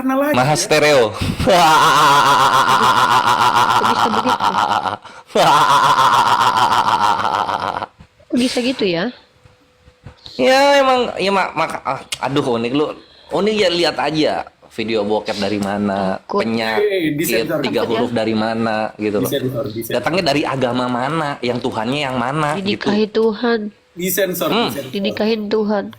kenal lagi. Maha stereo. Kok bisa begitu? Kok bisa gitu ya? Ya emang ya aduh Unik lu. Unik ya lihat aja video bokep dari mana, Takut. penyakit Disensor. 3 huruf dari mana gitu loh. Disensor. Datangnya dari agama mana, yang Tuhannya yang mana gitu. Dinikahi Tuhan. Disensor. Dinikahin Tuhan.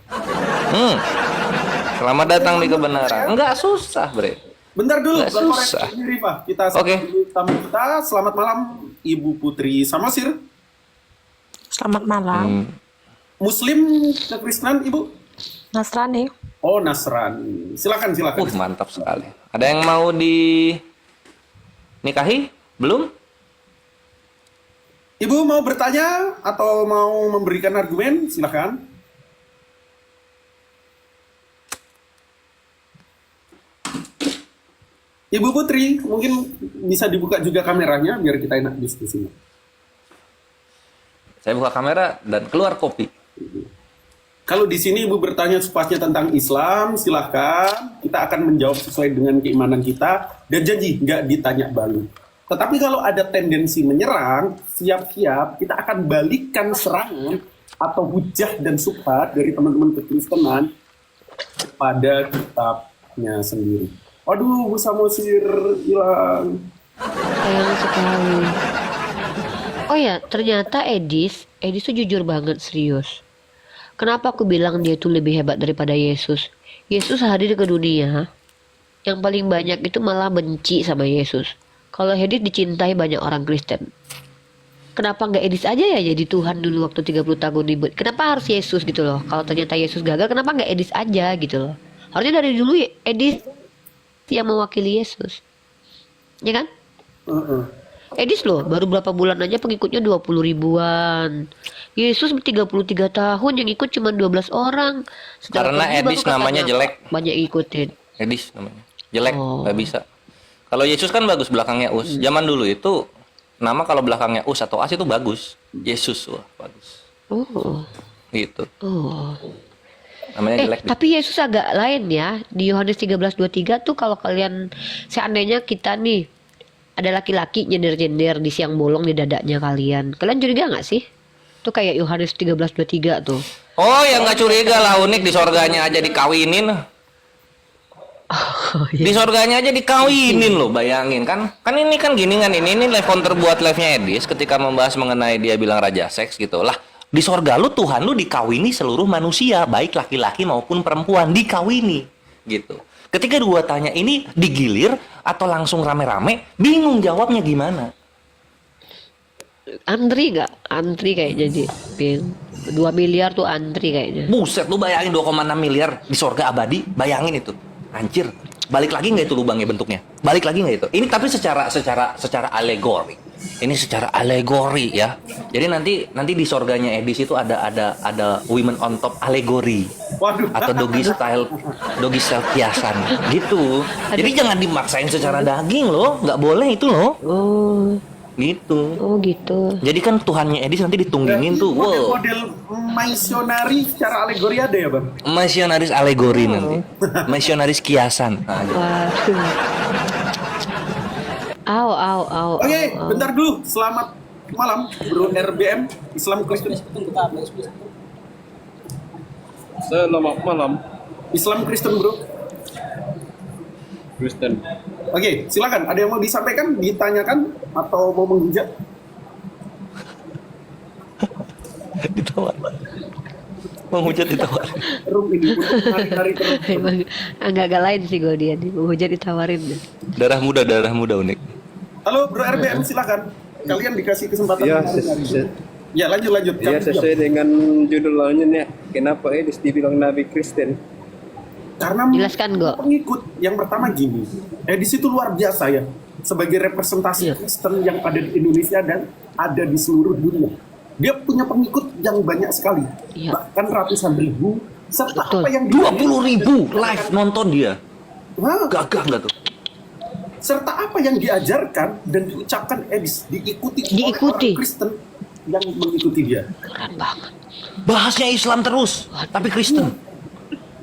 Selamat datang di kebenaran. Enggak susah, Bre. Bentar dulu, Nggak susah. ini Rifa. Kita Oke. dulu tamu kita. Selamat malam, Ibu Putri Samosir. Selamat malam. Muslim kekristenan, Ibu? Nasrani. Oh, Nasrani. Silakan. Mantap sekali. Ada yang mau dinikahi? Belum? Ibu mau bertanya atau mau memberikan argumen? Silakan. Ibu Putri, mungkin bisa dibuka juga kameranya biar kita enak diskusinya. Saya buka kamera dan keluar kopi. Kalau di sini Ibu bertanya sepuasnya tentang Islam, silahkan. Kita akan menjawab sesuai dengan keimanan kita dan janji nggak ditanya balik. Tetapi kalau ada tendensi menyerang, siap-siap kita akan balikan serangan atau hujah dan subhat dari teman-teman kekristenan kepada kitabnya sendiri. Waduh, Bu Samosir hilang. Sayang sekali. Oh ya, ternyata Edis tuh jujur banget, serius. Kenapa aku bilang dia tuh lebih hebat daripada Yesus? Yesus hadir ke dunia, yang paling banyak itu malah benci sama Yesus. Kalau Edis dicintai banyak orang Kristen. Kenapa nggak Edis aja ya jadi Tuhan dulu waktu 30 tahun ribut? Kenapa harus Yesus gitu loh? Kalau ternyata Yesus gagal, kenapa nggak Edis aja gitu loh? Harusnya dari dulu Edis yang mewakili Yesus. Ya kan? Edis loh, baru berapa bulan aja pengikutnya 20 ribuan. Yesus 33 tahun yang ikut cuma 12 orang. Karena Edis namanya jelek. Banyak ikutin. Edis namanya. Jelek, Oh. nggak bisa. Kalau Yesus kan bagus belakangnya Us. Zaman dulu itu nama kalau belakangnya Us atau As itu bagus. Yesus, wah bagus. Oh. Gitu. Oh. Namanya jelek. Tapi Yesus agak lain ya. Di Yohanes 13:23 tuh kalau kalian seandainya kita nih ada laki-laki nyender-nyender di siang bolong di dadanya kalian. Kalian curiga nggak sih? Tuh kayak Yohanes 13:23 tuh. Oh, ya nggak curiga lah Unik di sorganya aja dikawinin. Oh, Di sorganya aja dikawinin loh, bayangin kan? Kan ini kan gini kan ini live counter buat live-nya Edis ketika membahas mengenai dia bilang raja seks gitu lah. Di sorga lu Tuhan lu dikawini seluruh manusia, baik laki-laki maupun perempuan dikawini gitu. Ketika dua tanya ini digilir atau langsung rame-rame, bingung jawabnya gimana? Antri nggak? Antri kayaknya jadi. 2 miliar tuh antri kayaknya. Buset, lu bayangin 2,6 miliar di sorga abadi, bayangin itu. Anjir, balik lagi nggak itu lubangnya bentuknya? Balik lagi nggak itu? Ini tapi secara alegori. Ini secara alegori ya. Jadi nanti di sorganya Edis itu ada women on top alegori. Waduh. Atau doggy style kiasan gitu. Jadi jangan dimaksain secara daging loh, nggak boleh itu loh. Oh, Gitu. oh gitu. Jadi kan Tuhannya Edis nanti ditunggingin tuh. Wow. Model misionari secara alegori ada ya, Bang? Misionaris alegori nanti. Misionaris kiasan. Nah, gitu. Waduh. Au. Oke, bentar dulu. Selamat malam, Bro RBM Islam Kristen. Selamat malam, Islam Kristen, Bro. Kristen. Oke, silakan. Ada yang mau disampaikan, ditanyakan, atau mau menghujat? Ditawar. Menghujat ditawar. Room ini untuk hari-hari terus. Emang agak lain sih gue dia nih. Mau hujan ditawarin deh. Darah muda Unik. Halo, Bro RBM, silakan. Kalian dikasih kesempatan. Ya, hari-hari. Ya, lanjut. Ya, Kamu sesuai jawab. dengan judul lawannya, kenapa Edis dibilang Nabi Kristen? Karena Jelaskan, Go. pengikut yang pertama gini, Edis itu luar biasa ya, sebagai representasi Iya. Kristen yang ada di Indonesia dan ada di seluruh dunia. Dia punya pengikut yang banyak sekali, Iya. bahkan ratusan ribu. Serta Betul. apa yang 20.000 live nonton dia. Wah, Gagah nggak tuh? serta apa yang diajarkan dan diucapkan Edis diikuti oleh Diikuti. orang Kristen yang mengikuti dia. Keren banget. Bahasnya Islam terus, tapi Kristen.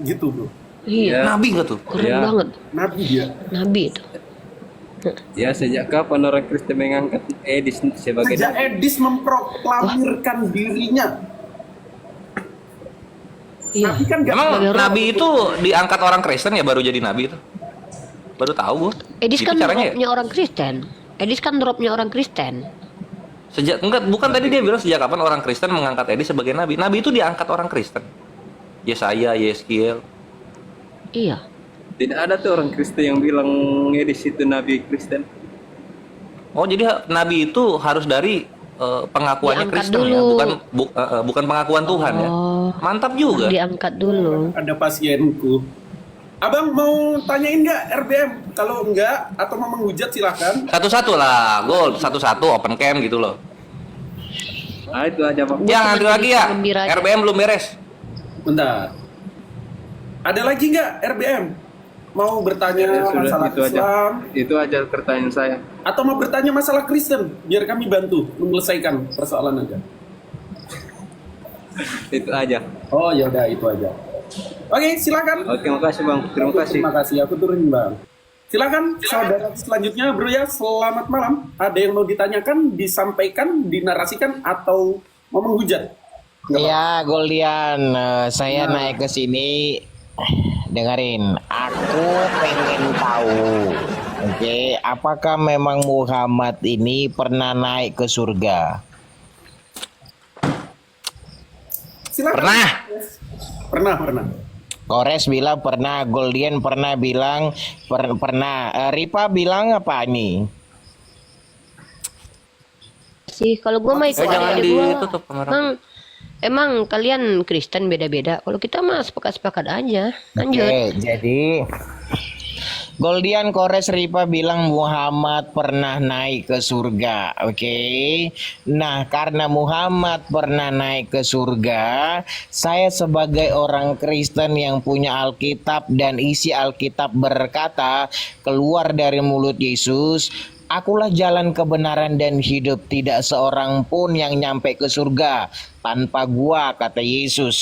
Gitu, Bro. Iya, Nabi nggak tuh? keren Iya. banget. Nabi dia. Nabi itu. Ya, sejak kapan orang Kristen mengangkat Edis sebagai Sejak nabi? Edis memproklamirkan dirinya. Iya. Nabi kan nggak Emang Sebagai roh. Nabi itu diangkat orang Kristen ya baru jadi Nabi itu? Baru tahu gua. Edis Gitu kan caranya ya? dropnya orang Kristen. Edis kan dropnya orang Kristen. Sejak enggak, bukan tadi dia bilang sejak kapan orang Kristen mengangkat Edis sebagai nabi? Nabi itu diangkat orang Kristen. Yesaya, Yeskiel. Iya. Tidak ada tuh orang Kristen yang bilang Edis itu nabi Kristen. Oh, jadi nabi itu harus dari pengakuannya Diangkat Kristen ya, dulu. bukan pengakuan Tuhan ya. Oh. Mantap juga. Diangkat dulu. ada pasienku. Abang mau tanyain nggak RBM? Kalau enggak atau mau menghujat silahkan. Satu-satu lah, gold satu-satu open cam gitu loh. Ah, itu aja Pak. Yang cuma antri lagi jadi ya. gembira aja. RBM belum beres. Bentar. Ada lagi nggak RBM? Mau bertanya Ya, sudah, masalah itu aja. Islam Itu aja pertanyaan saya. atau mau bertanya masalah Kristen? Biar kami bantu menyelesaikan persoalan aja. Itu aja. Oh ya udah itu aja. Oke, silakan. Oke, makasih Bang. Terima kasih. Terima kasih. Aku turunin bang. Silakan saudara selanjutnya bro ya. Selamat malam. Ada yang mau ditanyakan, disampaikan, dinarasikan atau mau menghujat? Iya, Goldian, saya naik ke sini. Dengerin, aku pengen tahu, oke, apakah memang Muhammad ini pernah naik ke surga? Silakan. Pernah. Pernah. Kores bilang pernah, Goldian pernah bilang pernah. Ripa bilang apa nih? Sih, kalau gua mah ikut jangan adik gua. ditutup kamera. Emang kalian Kristen beda-beda. Kalau kita mah sepakat-sepakat aja. Lanjut. Oke, jadi Goldian, Kores, Ripa bilang Muhammad pernah naik ke surga. Oke. Nah, karena Muhammad pernah naik ke surga, saya sebagai orang Kristen yang punya Alkitab dan isi Alkitab berkata, keluar dari mulut Yesus, akulah jalan kebenaran dan hidup, tidak seorang pun yang nyampe ke surga tanpa gua, kata Yesus.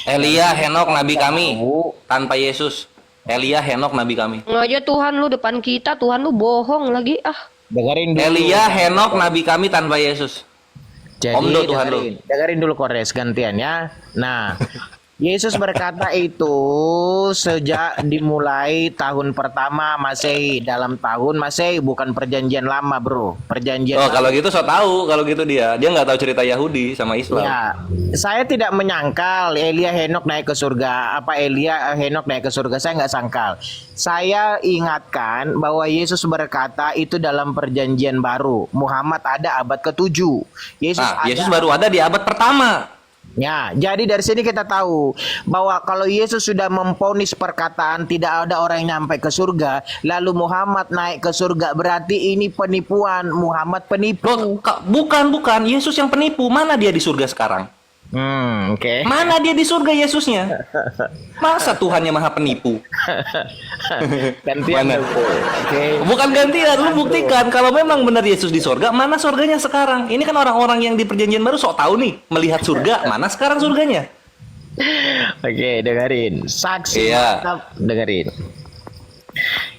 Elia, Henok, nabi kami tanpa Yesus. Elia, Henok, nabi kami. Aja Tuhan lu depan kita, Tuhan lu bohong lagi. Ah, Dengerin dulu. Elia, Henok, nabi kami tanpa Yesus. Jadi Omdo Tuhan lu. dengerin dulu Kores gantian ya. Nah, Yesus berkata itu sejak dimulai tahun pertama Masehi, dalam tahun Masehi, bukan perjanjian lama, bro. Perjanjian Oh, lama. kalau gitu so tahu, kalau gitu dia nggak tahu cerita Yahudi sama Islam. Ya, saya tidak menyangkal Elia Henok naik ke surga. Apa Elia Henok naik ke surga? Saya nggak sangkal. Saya ingatkan bahwa Yesus berkata itu dalam perjanjian baru. Muhammad ada abad ke-7. Yesus baru ada di abad pertama. Ya, jadi dari sini kita tahu bahwa kalau Yesus sudah memvonis perkataan tidak ada orang yang nyampe ke surga, lalu Muhammad naik ke surga, berarti ini penipuan. Muhammad penipu. Loh, bukan. Yesus yang penipu. Mana dia di surga sekarang? Oke. Mana dia di surga Yesusnya? Masa Tuhannya maha penipu? Gantian Mana? dulu. Oke. Bukan gantian, lu buktikan kalau memang benar Yesus di surga, mana surganya sekarang? Ini kan orang-orang yang di perjanjian baru sok tahu nih, melihat surga, mana sekarang surganya? Oke, dengerin. Saksi Iya. mantap, dengerin.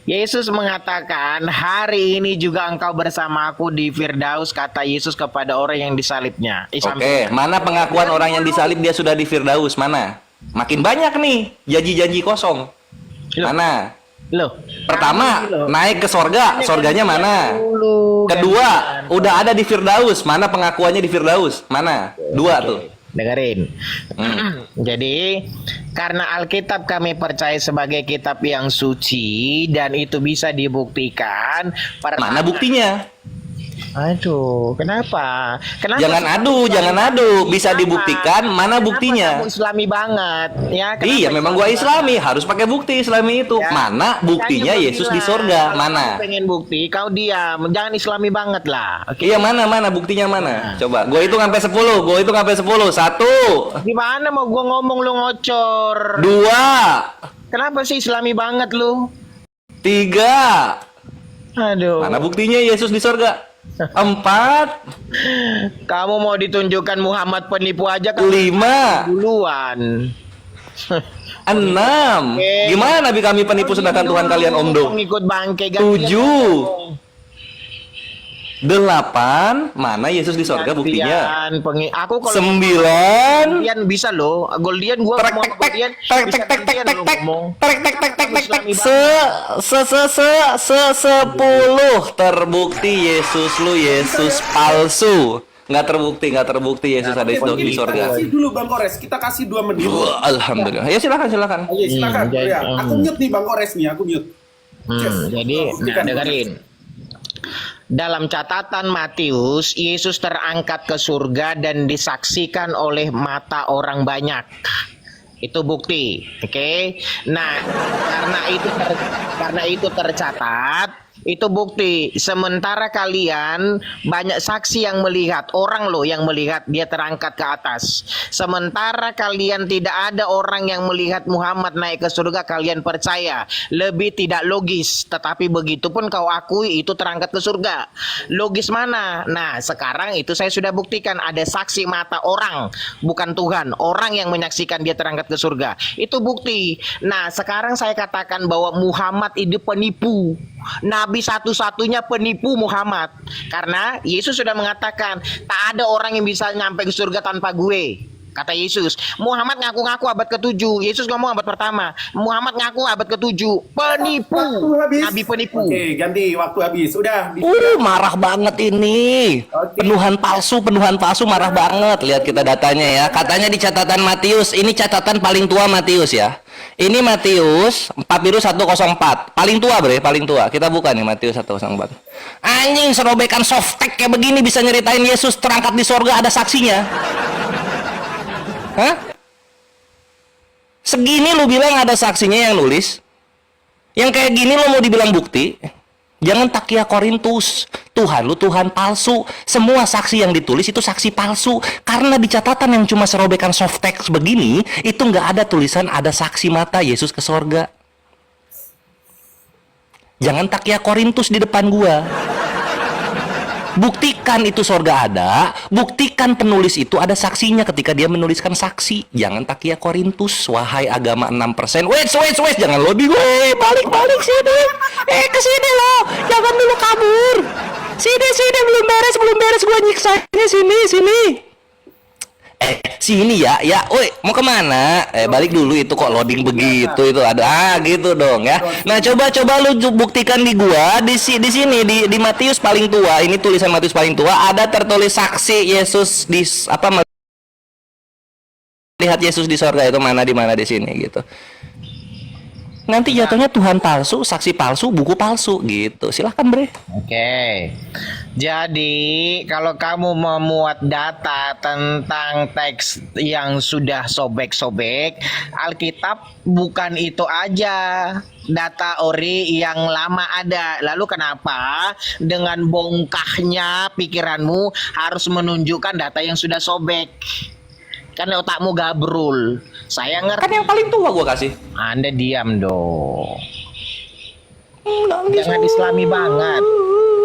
Yesus mengatakan, hari ini juga engkau bersama aku di Firdaus, kata Yesus kepada orang yang disalibnya. Oke, mana pengakuan orang yang disalib dia sudah di Firdaus? Mana? Makin banyak nih janji-janji kosong. Mana? Loh, Pertama, naik ke sorga, sorganya mana? dulu. Kedua, udah ada di Firdaus, mana pengakuannya di Firdaus? Mana? Dua tuh. Dengerin. Hmm. Jadi, karena Alkitab kami percaya sebagai kitab yang suci dan itu bisa dibuktikan. Mana buktinya? Aduh, kenapa? Kenapa? Jangan adu. Bisa dibuktikan, mana buktinya? Kamu Islami banget, ya? Iya, memang gua Islami, harus pakai bukti Islami itu. Ya. Mana buktinya Makanya gua Yesus di bilang, sorga? kalau Mana? kamu pengen bukti, kau diam. Jangan Islami banget lah. Oke. Iya, mana buktinya mana? Coba, gua hitung sampai 10. 1, Gimana mau gua ngomong lu ngocor? 2, Kenapa sih Islami banget lu? 3. Aduh. Mana buktinya Yesus di sorga? 4, Kamu mau ditunjukkan Muhammad penipu aja kan 5. duluan. 6. Oke. Gimana Nabi kami penipu sedangkan Tuhan kalian omdo? Pengikut bangke gantian 7. 8. Mana Yesus di sorga buktinya? Aku kalau 9. Goldian bisa loh. Goldian gua Trek ngomong tek sama tek Goldian trek bisa tek tek tek gantian tek lo tek ngomong. trek tek tek tek tek tek Islami se 10 terbukti Yesus palsu. Nggak terbukti Yesus ada di Oke, di kita sorga. kasih dulu Bang Kores, kita kasih 2 menit. Wah, alhamdulillah. Ya silakan. Ayo silakan. jadi- Ya. Aku mute nih Bang Kores nih, aku mute. Jadi, nah dengerin. Dalam catatan Matius, Yesus terangkat ke surga dan disaksikan oleh mata orang banyak. Itu bukti, oke? Nah, karena itu tercatat, itu bukti. Sementara kalian banyak saksi yang melihat, orang loh yang melihat dia terangkat ke atas. Sementara kalian tidak ada orang yang melihat Muhammad naik ke surga, kalian percaya. Lebih tidak logis, tetapi begitu pun kau akui itu terangkat ke surga. Logis mana? Nah, sekarang itu saya sudah buktikan ada saksi mata orang, bukan Tuhan. Orang yang menyaksikan dia terangkat ke surga. Itu bukti. Nah, sekarang saya katakan bahwa Muhammad itu penipu. Nabi satu-satunya penipu Muhammad. Karena Yesus sudah mengatakan, tak ada orang yang bisa nyampe ke surga tanpa gue. Kata Yesus. Muhammad ngaku-ngaku abad ke-7. Yesus ngomong abad pertama. Muhammad ngaku abad ke-7. Penipu. Waktu habis. Nabi penipu. Oke, ganti waktu habis. Udah. Marah banget ini. Oke. Penuhan palsu marah banget. Lihat kita datanya ya. Katanya di catatan Matius, ini catatan paling tua Matius ya. Ini Matius 4-104. Paling tua bre, paling tua. Kita buka nih Matius 104. Anjing, serobekan softtek kayak begini bisa nyeritain Yesus terangkat di sorga ada saksinya. Hah? Segini lu bilang ada saksinya yang nulis? Yang kayak gini lo mau dibilang bukti? Jangan takia Korintus. Tuhan lu Tuhan palsu. Semua saksi yang ditulis itu saksi palsu. Karena di catatan yang cuma serobekan soft text begini, itu nggak ada tulisan ada saksi mata Yesus ke sorga. Jangan takia Korintus di depan gua. Buktikan itu sorga ada, buktikan penulis itu ada saksinya ketika dia menuliskan saksi. Jangan takia Korintus, wahai agama 6%. Wait, jangan lobby gue, balik sini. Kesini lo, jangan dulu kabur. Sini, belum beres gue nyiksanya, sini. Sini ya, woi, mau kemana? Balik dulu itu kok loading begitu itu ada gitu dong ya. Nah coba lu buktikan di gua di sini di Matius paling tua, ini tulisan Matius paling tua ada tertulis saksi Yesus di apa lihat Yesus di sorga itu mana di sini gitu. Nanti jatuhnya Tuhan palsu, saksi palsu, buku palsu gitu. Silahkan bre. Oke. Jadi kalau kamu memuat data tentang teks yang sudah sobek-sobek, Alkitab bukan itu aja. Data ori yang lama ada. Lalu kenapa dengan bongkahnya pikiranmu harus menunjukkan data yang sudah sobek? Kan otakmu gabrul. Saya ngerti. Kan yang paling tua gua kasih. Anda diam dong. Jangan Islami banget.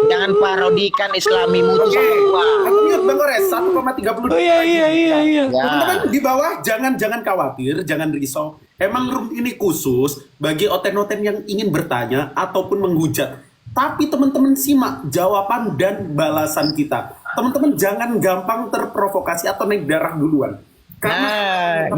Jangan parodikan Islamimu itu sama gua. Aku mute Bang Kores 1,32. Iya. Ya. Teman-teman di bawah jangan khawatir, jangan risau. Emang room ini khusus bagi oten-oten yang ingin bertanya ataupun menghujat. Tapi teman-teman simak jawaban dan balasan kita. Teman-teman jangan gampang terprovokasi atau naik darah duluan. Karena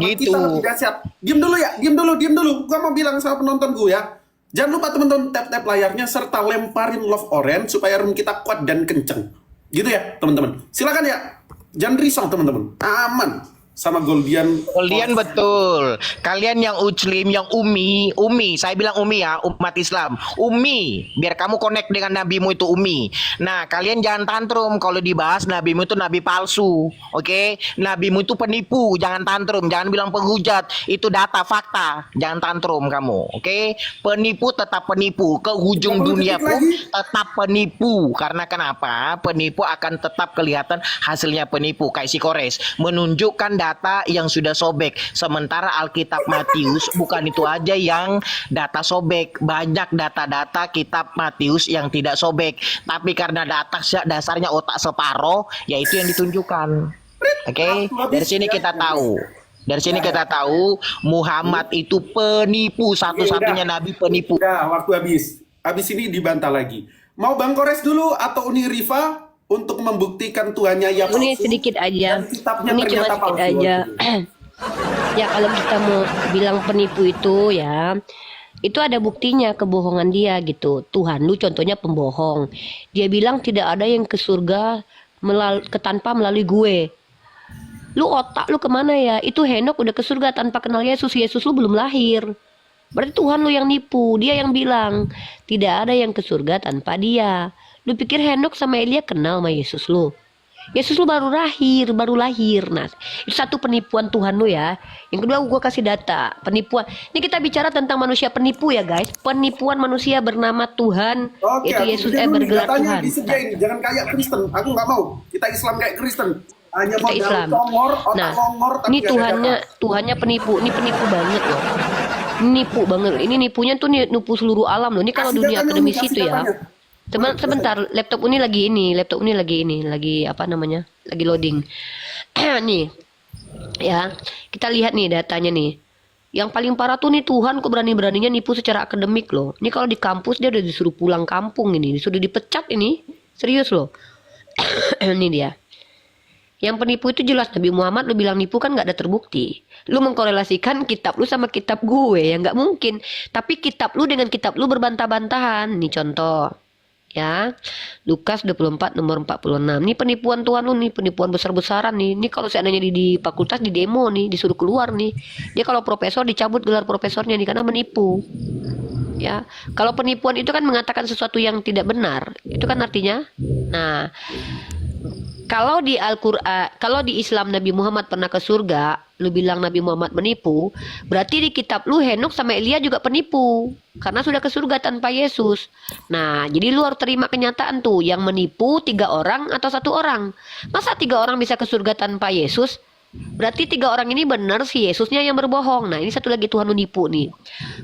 gitu. kita lebih dahsyat. Diam dulu. Gua mau bilang sama penonton gue ya. Jangan lupa teman-teman tap layarnya serta lemparin love orange supaya room kita kuat dan kenceng. Gitu ya teman-teman. Silakan ya. Jangan risau teman-teman. Aman. Sama Goldian. Goldian betul. Kalian yang Muslim, yang Umi, saya bilang Umi ya, umat Islam. Umi, biar kamu connect dengan nabimu itu Umi. Nah, kalian jangan tantrum kalau dibahas nabimu itu nabi palsu. Oke? Nabimu itu penipu, jangan tantrum, jangan bilang penghujat. Itu data, fakta. Jangan tantrum kamu. Oke? Penipu tetap penipu. Ke ujung dunia pun tetap penipu. Karena kenapa? Penipu akan tetap kelihatan hasilnya penipu. Kayak si Kores menunjukkan data yang sudah sobek. Sementara Alkitab Matius bukan itu aja yang data sobek. Banyak data-data kitab Matius yang tidak sobek. Tapi karena data dasarnya otak separoh, yaitu yang ditunjukkan. Oke? Dari sini kita tahu. Dari sini kita tahu Muhammad itu penipu, satu-satunya nabi penipu. Udah, waktu habis. Habis ini dibantah lagi. Mau Bang Kores dulu atau Uni Rifa untuk membuktikan Tuhannya ya Ini palsu, sedikit aja. dan kitabnya Ini cuma ternyata sedikit palsu. aja. Ya kalau kita mau bilang penipu itu ya, itu ada buktinya kebohongan dia gitu. Tuhan lu contohnya pembohong. Dia bilang tidak ada yang ke surga tanpa melalui gue. Lu otak lu kemana ya? Itu Henok udah ke surga tanpa kenal Yesus. Yesus lu belum lahir. Berarti Tuhan lu yang nipu. Dia yang bilang tidak ada yang ke surga tanpa dia. Lu pikir Henok sama Elia kenal sama Yesus lu? Yesus lu baru lahir. Nah, itu satu penipuan Tuhan lu ya. Yang kedua gue kasih data penipuan. Ini kita bicara tentang manusia penipu ya guys. Penipuan manusia bernama Tuhan, Oke, yaitu aku Yesus dulu nih, bergelar datanya Tuhan. disediain. Jangan kayak Kristen. Aku nggak mau. Kita Islam kayak Kristen. Hanya Kita modal Islam. congor, otak Nah, longor, tapi ini nggak ada data. Tuhannya penipu. Ini penipu banget loh. Nipu banget. Ini nipunya tuh nipu seluruh alam loh. Ini kalau Kasih dunia datanya, akademis kasih itu ya. datanya. Sebentar, laptop ini lagi apa namanya? Lagi loading. Nih, ya kita lihat nih datanya nih. Yang paling parah tuh nih Tuhan kok berani-beraninya nipu secara akademik loh. Ini kalau di kampus dia udah disuruh pulang kampung ini, disuruh dipecat ini, serius loh. Ini dia. Yang penipu itu jelas Nabi Muhammad lu bilang nipu kan nggak ada terbukti. Lu mengkorelasikan kitab lu sama kitab gue ya nggak mungkin. Tapi kitab lu dengan kitab lu berbantah-bantahan. Nih contoh. Ya, Lukas 24 nomor 46. Ini penipuan Tuhan lu nih, penipuan besar-besaran nih. Ini kalau seandainya di fakultas di demo nih, disuruh keluar nih. Dia kalau profesor dicabut gelar profesornya nih karena menipu. Ya, kalau penipuan itu kan mengatakan sesuatu yang tidak benar. Itu kan artinya. Nah, kalau di Al-Qur'an, kalau di Islam Nabi Muhammad pernah ke surga, lu bilang Nabi Muhammad menipu, berarti di kitab lu Henok sama Elia juga penipu. Karena sudah ke surga tanpa Yesus. Nah, jadi lu harus terima kenyataan tuh, yang menipu 3 orang atau 1 orang. Masa 3 orang bisa ke surga tanpa Yesus? Berarti 3 orang ini benar si Yesusnya yang berbohong. Nah, ini satu lagi Tuhan lu nipu nih.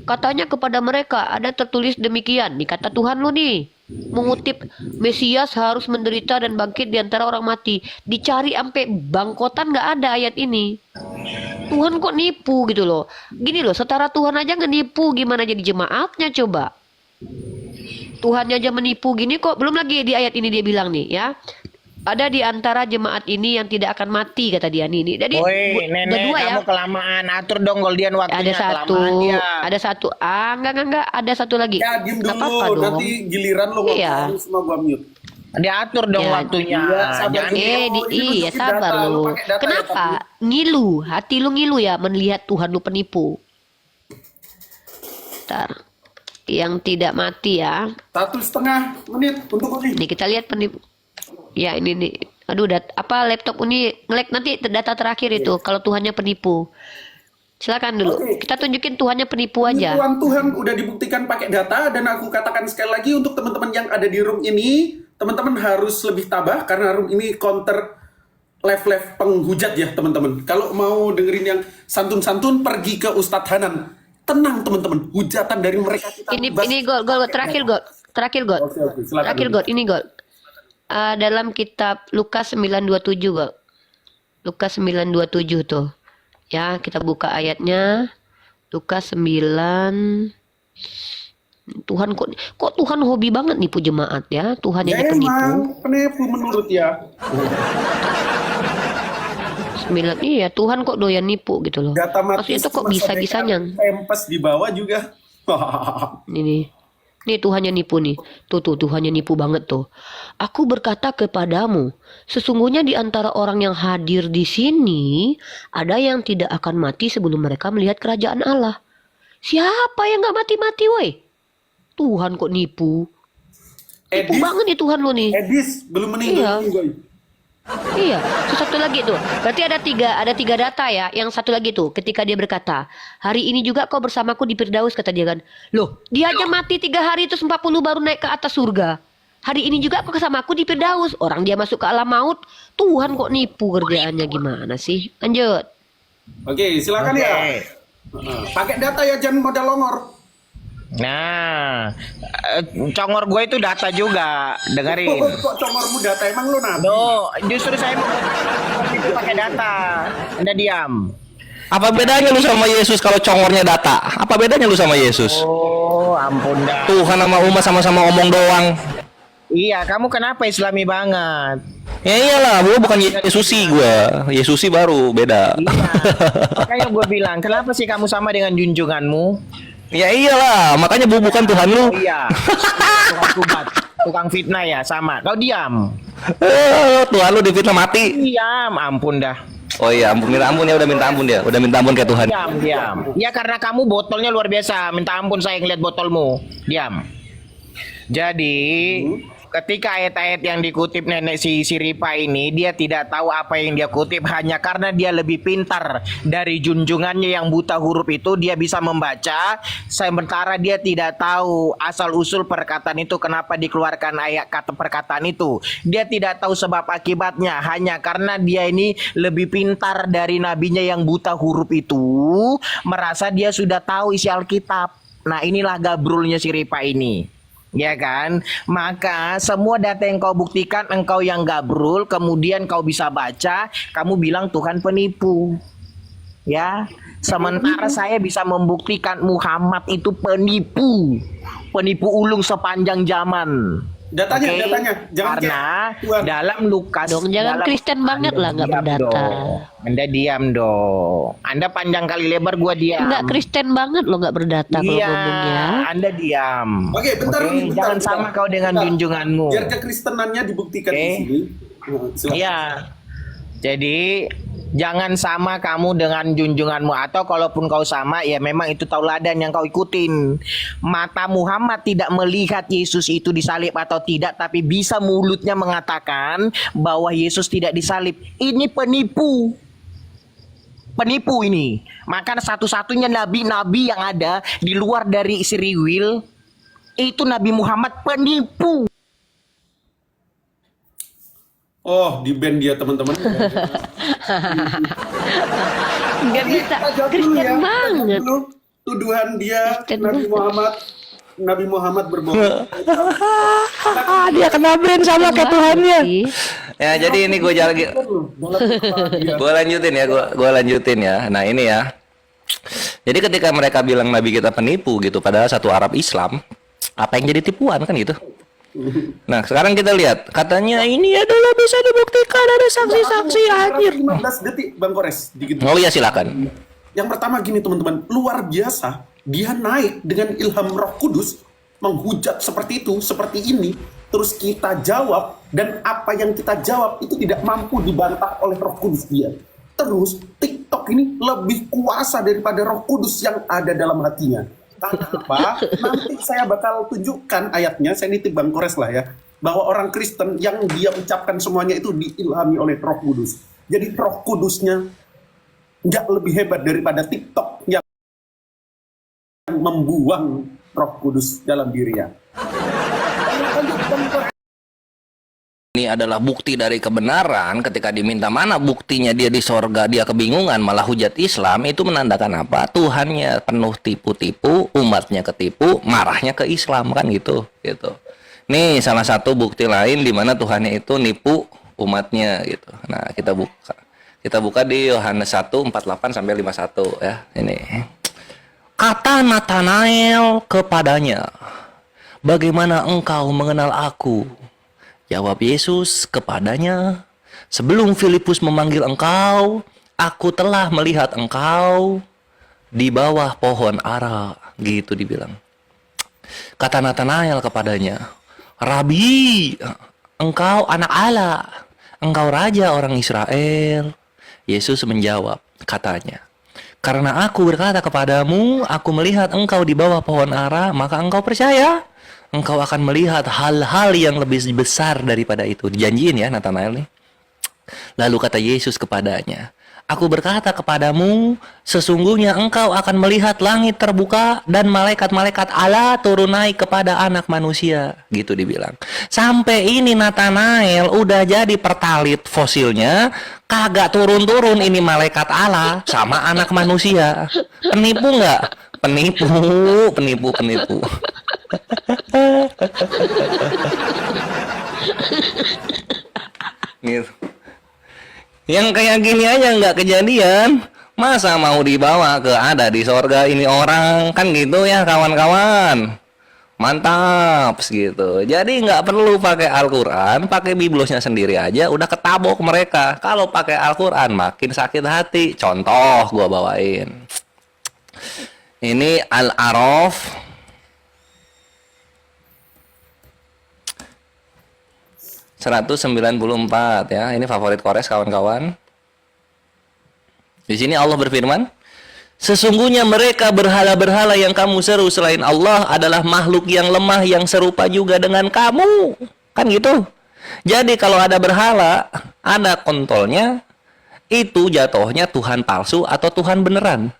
Katanya kepada mereka ada tertulis demikian, nih kata Tuhan lu nih. Mengutip Mesias harus menderita dan bangkit di antara orang mati. Dicari sampai bangkotan nggak ada ayat ini. Tuhan kok nipu gitu loh. Gini loh, setara Tuhan aja ngenipu, gimana jadi jemaatnya coba? Tuhannya aja menipu gini kok. Belum lagi di ayat ini dia bilang nih ya. Ada di antara jemaat ini yang tidak akan mati kata dia nih. Jadi Woi, nenek berdua ya. kamu kelamaan. Atur dong Goldian waktunya. Ada satu, kelamaan dia. ada satu. Enggak, ada satu lagi. Ya, diem Nggak dulu. apa-apa dong. Nanti giliran lo Iya. ngomong semua gua mute. Diatur dong Ya, waktunya. iya, sabar Jangan dulu. Iya nunjukin sabar data, lu lu. pakai data ya, Kenapa? Ngilu, hati lu ngilu ya melihat Tuhan lu penipu. Ntar, yang tidak mati ya. 1,5 menit untuk Uni. Nih kita lihat penipu. Ya ini nih. Aduh, laptop ini nge-lag nanti data terakhir itu kalau Tuhannya penipu. Silakan dulu. Oke. Kita tunjukin Tuhannya penipu aja. Penipuan Tuhan udah dibuktikan pakai data, dan aku katakan sekali lagi untuk teman-teman yang ada di room ini, teman-teman harus lebih tabah karena room ini counter live penghujat ya teman-teman. Kalau mau dengerin yang santun-santun, pergi ke Ustadz Hanan. Tenang teman-teman, hujatan dari mereka kita Ini bebas. gol terakhir gol. Oke, silakan. Terakhir gol. Ini gol. Dalam kitab Lukas 9:27 gol. Lukas 9:27 tuh. Ya, kita buka ayatnya. Lukas 9. Tuhan kok Tuhan hobi banget nipu jemaat ya. Tuhan Ya aja penipu. emang penipu menurut ya. 9. Iya, Tuhan kok doyan nipu gitu loh. Data Maksudnya itu kok cuma bisa-bisanya. Tempes di bawah juga. Ini nih Tuhannya nipu nih. Tuh Tuhannya nipu banget tuh. Aku berkata kepadamu, sesungguhnya di antara orang yang hadir di sini ada yang tidak akan mati sebelum mereka melihat kerajaan Allah. Siapa yang nggak mati-mati, woi? Tuhan kok nipu? Nipu Edis, banget nih Tuhan lu nih. Edis belum meninggal. Iya. Iya, terus satu lagi tuh. Berarti ada tiga data ya. Yang satu lagi tuh, ketika dia berkata, hari ini juga kau bersamaku di Firdaus, kata dia kan. Loh, dia aja mati 3 hari terus 40 baru naik ke atas surga. Hari ini juga kau bersamaku di Firdaus. Orang dia masuk ke alam maut. Tuhan kok nipu kerjaannya gimana sih? Lanjut. Oke, silakan ya. Pakai data ya, jangan modal longor. Nah, congor gue itu data juga. Dengerin. Kok congormu data, emang lu nabi? No, justru saya mau itu pakai data. Anda diam. Apa bedanya lu sama Yesus kalau congornya data? Apa bedanya lu sama Yesus? Oh, ampun dah. Tuhan sama umat sama-sama omong doang. Iya, kamu kenapa Islami banget? Ya iyalah, gua bukan Yesusi gua. Yesusi baru beda. Iya. Makanya gue bilang, kenapa sih kamu sama dengan junjunganmu? Ya iyalah, makanya bukan Tuhan lu. Oh iya. Tukang kubat, tukang fitnah ya, sama. Kau diam. Tuhan lu difitnah mati. Diam, ampun dah. Oh iya, minta ampun ya, udah minta ampun dia. Udah minta ampun kayak Tuhan. Diam. Ya karena kamu botolnya luar biasa. Minta ampun saya ngeliat botolmu. Diam. Jadi, ketika ayat-ayat yang dikutip nenek si Ripa ini, dia tidak tahu apa yang dia kutip hanya karena dia lebih pintar dari junjungannya yang buta huruf itu, dia bisa membaca, sementara dia tidak tahu asal-usul perkataan itu, kenapa dikeluarkan ayat kata perkataan itu. Dia tidak tahu sebab akibatnya hanya karena dia ini lebih pintar dari nabinya yang buta huruf itu, merasa dia sudah tahu isi Alkitab. Nah, inilah gabrulnya si Ripa ini. Ya kan, maka semua data yang kau buktikan engkau yang gabrul, kemudian kau bisa baca, kamu bilang Tuhan penipu. Ya, sementara saya bisa membuktikan Muhammad itu penipu, penipu ulung sepanjang zaman. Datanya, Oke? datanya. Jangan Karena kayak Tuhan. dalam Lukas Dong, jangan dalam- Kristen banget lah, nggak Diam berdata. dong. Anda diam dong. Anda panjang kali lebar, gua diam. Nggak Kristen banget lo, nggak berdata kalau Iya, ngomongnya. Anda diam. Oke, bentar, Oke, Umi, bentar, jangan bentar. sama kau dengan Bentar. junjunganmu. Biar kekristenannya dibuktikan Oke. di sini. Silakan. Iya. Jadi jangan sama kamu dengan junjunganmu, atau kalaupun kau sama ya memang itu tauladan yang kau ikutin. Mata Muhammad tidak melihat Yesus itu disalib atau tidak, tapi bisa mulutnya mengatakan bahwa Yesus tidak disalib. Ini penipu. Penipu ini. Maka satu-satunya nabi-nabi yang ada di luar dari Sriwil itu Nabi Muhammad penipu. Oh, di band dia teman-teman. Nggak bisa. Kita jawab dulu Kristen ya. Kita jawab banget. dulu tuduhan dia Kristen Nabi Muhammad berbohong. Dia kena band sama kayak Tuhannya. Sih. Ya, jadi ini gue jalan gue lanjutin ya, gue lanjutin ya. Nah, ini ya. Jadi ketika mereka bilang nabi kita penipu gitu, padahal satu Arab Islam, apa yang jadi tipuan kan gitu. Nah, sekarang kita lihat, katanya ini adalah bisa dibuktikan, ada saksi-saksi anjir. 15 detik Bang Kores dikit. Oh iya, silakan. Yang pertama gini teman-teman, luar biasa. Dia naik dengan ilham Roh Kudus, menghujat seperti itu, seperti ini. Terus kita jawab, dan apa yang kita jawab itu tidak mampu dibantah oleh Roh Kudus dia. Terus TikTok ini lebih kuasa daripada Roh Kudus yang ada dalam hatinya. Karena apa? Nanti saya bakal tunjukkan ayatnya, saya nitip Bang Kores lah ya, bahwa orang Kristen yang dia ucapkan semuanya itu diilhami oleh Roh Kudus. Jadi Roh Kudusnya nggak lebih hebat daripada TikTok yang membuang Roh Kudus dalam dirinya. Ini adalah bukti dari kebenaran. Ketika diminta mana buktinya dia di sorga, dia kebingungan, malah hujat Islam. Itu menandakan apa? Tuhannya penuh tipu-tipu, umatnya ketipu, marahnya ke Islam kan gitu. Nih salah satu bukti lain di mana Tuhannya itu nipu umatnya gitu. Nah, kita buka di Yohanes 1 48 sampai 51 ya. Ini. Kata Nathanael kepadanya, "Bagaimana engkau mengenal aku?" Jawab Yesus kepadanya, "Sebelum Filipus memanggil engkau, aku telah melihat engkau di bawah pohon ara." Gitu dibilang. Kata Nathanael kepadanya, "Rabi, engkau anak Allah, engkau raja orang Israel." Yesus menjawab, katanya, "Karena aku berkata kepadamu, aku melihat engkau di bawah pohon ara, maka engkau percaya. Engkau akan melihat hal-hal yang lebih besar daripada itu." Dijanjiin ya Nathanael nih. Lalu kata Yesus kepadanya, "Aku berkata kepadamu, sesungguhnya engkau akan melihat langit terbuka dan malaikat-malaikat Allah turun naik kepada anak manusia." Gitu dibilang. Sampai ini Nathanael udah jadi pertalit fosilnya, kagak turun-turun ini malaikat Allah sama anak manusia. Penipu nggak? Penipu. Gitu. Yang kayak gini aja nggak kejadian, Masa mau dibawa ke ada di sorga ini orang, kan gitu ya kawan-kawan. Mantap gitu. Jadi nggak perlu pakai Al-Quran, pakai biblosnya sendiri aja udah ketabok mereka. Kalau pakai Al-Quran makin sakit hati. Contoh gua bawain. Ini Al-A'raf 194 ya. Ini favorit Kores kawan-kawan. Di sini Allah berfirman, sesungguhnya mereka berhala-berhala yang kamu seru selain Allah adalah makhluk yang lemah yang serupa juga dengan kamu. Kan gitu. Jadi kalau ada berhala, ada kontolnya, itu jatuhnya Tuhan palsu atau Tuhan beneran.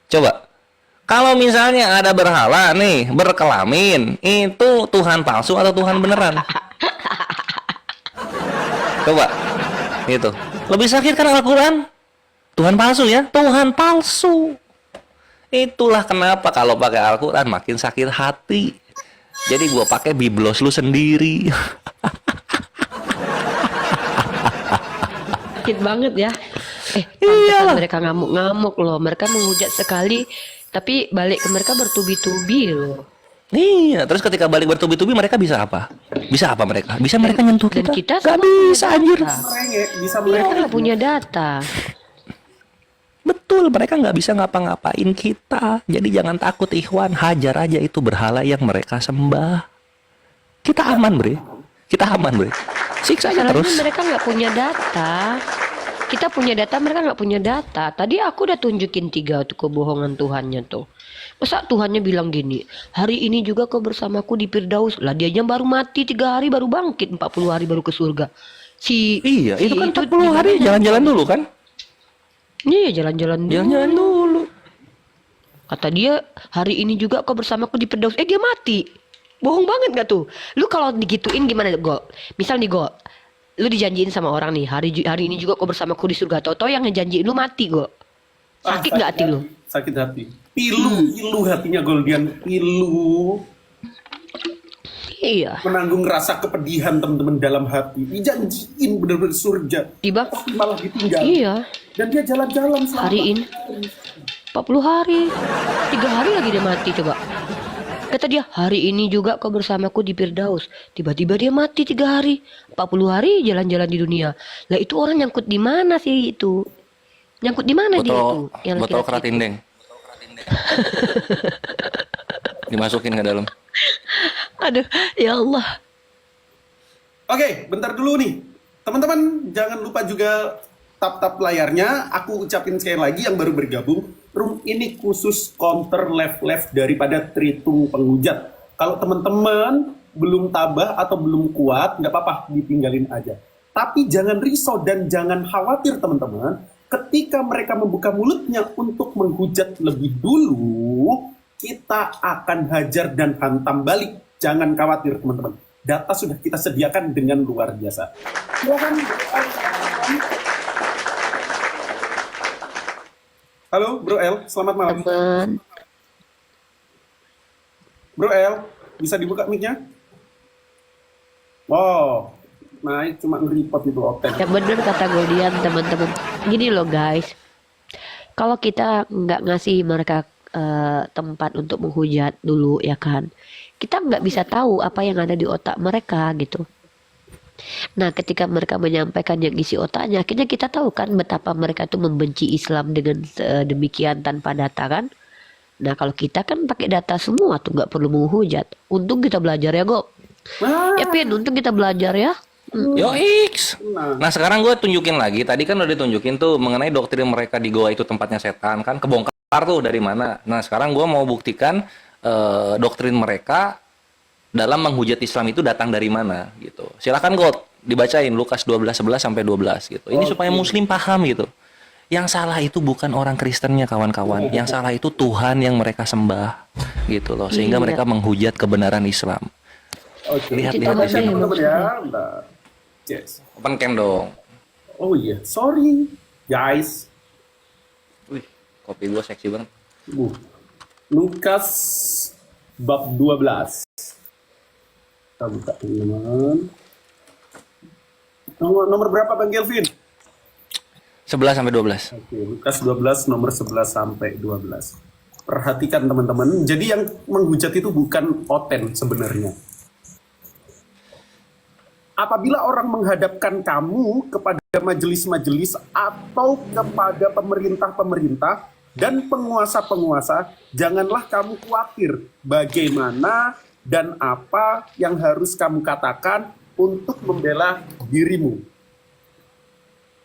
Coba. Kalau misalnya ada berhala nih, berkelamin, itu Tuhan palsu atau Tuhan beneran? Coba. Gitu. Lebih sakit kan Al-Quran? Tuhan palsu ya? Tuhan palsu. Itulah kenapa kalau pakai Al-Quran makin sakit hati. Jadi gua pakai biblos lu sendiri. Sakit banget ya. Iyalah. Mereka ngamuk-ngamuk loh. Mereka menghujat sekali, tapi balik ke mereka bertubi-tubi loh. Iya, terus ketika balik bertubi-tubi mereka bisa apa? Bisa apa mereka? Bisa mereka nyentuh Dan kita? kita Gak semua bisa punya anjir. data. Merengek, bisa Mereka merengek. nggak punya data. Betul, mereka nggak bisa ngapa-ngapain kita. Jadi jangan takut ikhwan, hajar aja itu berhala yang mereka sembah. Kita aman bre, kita aman bre. Siksa aja Masalahnya terus. mereka nggak punya data. Kita punya data, mereka nggak punya data. Tadi aku udah tunjukin 3 tuh kebohongan Tuhannya tuh. Masa Tuhannya bilang gini, hari ini juga kau bersamaku di Firdaus. Lah dianya baru mati 3 hari baru bangkit, 40 hari baru ke surga. Iya, itu kan 40 di hari mana? jalan-jalan dulu kan? Iya jalan-jalan dulu. Jalan-jalan dulu. Kata dia, hari ini juga kau bersamaku di Firdaus. Dia mati. Bohong banget gak tuh? Lu kalau digituin gimana, Go? Misal nih, Go, lu dijanjiin sama orang nih, hari ini juga kau bersamaku di surga. Tau-tau yang ngejanjiin lu mati, Go. Sakit gak hati lu? Sakit hati. Pilu hatinya Goldian. Pilu. Iya. Menanggung rasa kepedihan teman-teman dalam hati. Dijanjiin bener-bener surga. Tiba. Tapi malah ditinggal. Iya. Dan dia jalan-jalan selama Hari ini 40 hari 3 hari lagi dia mati coba. Kata dia, hari ini juga kau bersamaku di Firdaus. Tiba-tiba dia mati 3 hari 40 hari jalan-jalan di dunia. Lah itu orang nyangkut di mana sih itu? Nyangkut di mana dia itu? Yang Botol laki-laki kerat itu? indeng. Dimasukin ke dalam. Aduh, ya Allah. Oke, bentar dulu nih. Teman-teman, jangan lupa juga tap-tap layarnya. Aku ucapin sekali lagi yang baru bergabung. Room ini khusus counter left daripada Tritung Penghujat. Kalau teman-teman belum tabah atau belum kuat, nggak apa-apa, ditinggalin aja. Tapi jangan risau dan jangan khawatir teman-teman. Ketika mereka membuka mulutnya untuk menghujat lebih dulu, kita akan hajar dan hantam balik. Jangan khawatir teman-teman. Data sudah kita sediakan dengan luar biasa. Silakan. Halo Bro El, selamat malam. Teman. Bro El, bisa dibuka mic-nya? Wow, naik cuma nge-report itu open. Ya bener kata Goldian teman-teman. Gini loh guys. Kalau kita nggak ngasih mereka tempat untuk menghujat dulu ya kan. Kita nggak bisa tahu apa yang ada di otak mereka gitu. Nah ketika mereka menyampaikan yang isi otaknya, akhirnya kita tahu kan betapa mereka tuh membenci Islam dengan demikian tanpa data kan. Nah kalau kita kan pakai data semua tuh nggak perlu menghujat. Untung kita belajar ya Go. Ah, Ya Pin, untung kita belajar ya. Yo X. Nah sekarang gue tunjukin lagi. Tadi kan udah ditunjukin tuh mengenai doktrin mereka di goa itu tempatnya setan kan, kebongkar tuh dari mana. Nah sekarang gue mau buktikan doktrin mereka dalam menghujat Islam itu datang dari mana gitu. Silakan God dibacain Lukas 12:11 sampai 12 gitu. Ini supaya Muslim paham gitu. Yang salah itu bukan orang Kristennya kawan-kawan. Yang salah itu Tuhan yang mereka sembah gitu loh. Sehingga Iya. mereka menghujat kebenaran Islam. oke. Lihat Kita lihat di masih sini. Teman-teman ya, bentar. Yes. Open cam dong. Oh iya, sorry guys. Wih, kopi gue seksi banget. Lukas bab 12. Kita buka teman-teman. Nomor berapa Bang Kelvin? 11 sampai 12. Oke, Lukas 12 nomor 11 sampai 12. Perhatikan teman-teman, jadi yang menghujat itu bukan Oten sebenarnya. Apabila orang menghadapkan kamu kepada majelis-majelis atau kepada pemerintah-pemerintah dan penguasa-penguasa, janganlah kamu khawatir bagaimana dan apa yang harus kamu katakan untuk membela dirimu.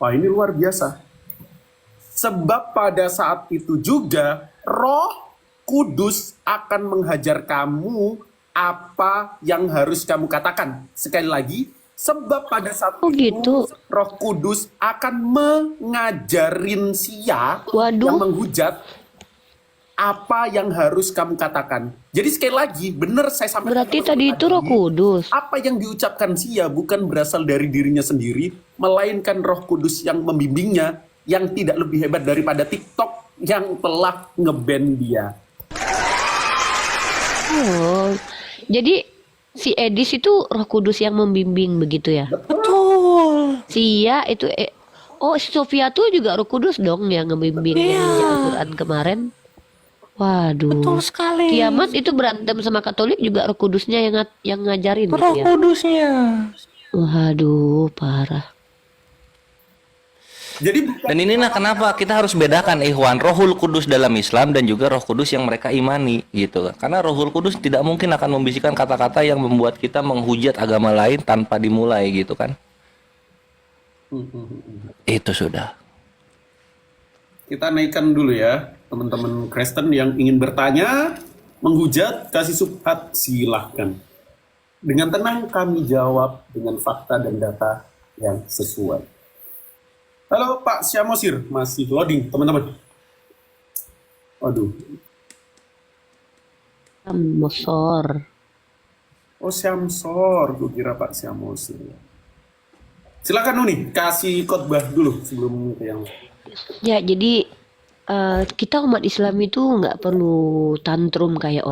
Wah, ini luar biasa. Sebab pada saat itu juga Roh Kudus akan menghajar kamu apa yang harus kamu katakan. Sekali lagi, sebab pada saat Oh itu gitu. Roh Kudus akan mengajarin sia Waduh. yang menghujat apa yang harus kamu katakan. Jadi sekali lagi, benar saya sampaikan. Berarti tadi itu Roh Kudus. Apa yang diucapkan sia bukan berasal dari dirinya sendiri, melainkan Roh Kudus yang membimbingnya, yang tidak lebih hebat daripada TikTok yang telah nge-ban dia. Oh, jadi si Edis itu Roh Kudus yang membimbing begitu ya? Betul. Sia itu oh, si Sofia tuh juga Roh Kudus dong yang ngebimbing Iya. Al-Quran kemarin. Waduh. Betul sekali. Kiamat itu berantem sama Katolik juga Roh Kudusnya yang ngajarin gitu Roh ya. Kudusnya. Waduh, parah. Jadi bukan Dan inilah kenapa kita harus bedakan Ikhwan, Rohul Kudus dalam Islam dan juga Roh Kudus yang mereka imani gitu. Karena Rohul Kudus tidak mungkin akan membisikkan kata-kata yang membuat kita menghujat agama lain tanpa dimulai gitu kan. Itu sudah. kita naikkan dulu ya, teman-teman Kristen yang ingin bertanya, menghujat, kasih subhat, silahkan. Dengan tenang kami jawab dengan fakta dan data yang sesuai. Halo Pak Syamosir, masih loading teman-teman. Waduh, Mosor. oh Syamsor, gue kira Pak Syamosir. Silakan Nuni, kasih khotbah dulu sebelum ke yang Ya, jadi kita umat Islam itu nggak perlu tantrum kayak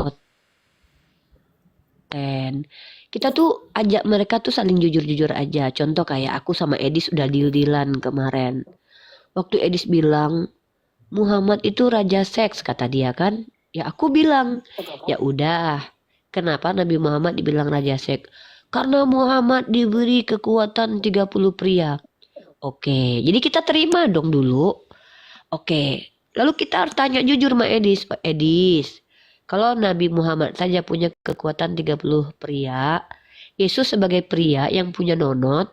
Oten. Kita tuh ajak mereka tuh saling jujur-jujur aja. Contoh kayak aku sama Edis udah deal-dealan kemarin. Waktu Edis bilang Muhammad itu raja seks kata dia kan. Ya aku bilang, ya udah. Kenapa Nabi Muhammad dibilang raja seks? Karena Muhammad diberi kekuatan 30 pria. Oke, jadi kita terima dong dulu. Oke, lalu kita harus tanya jujur sama Edis. Oh, Edis, kalau Nabi Muhammad saja punya kekuatan 30 pria, Yesus sebagai pria yang punya nonot,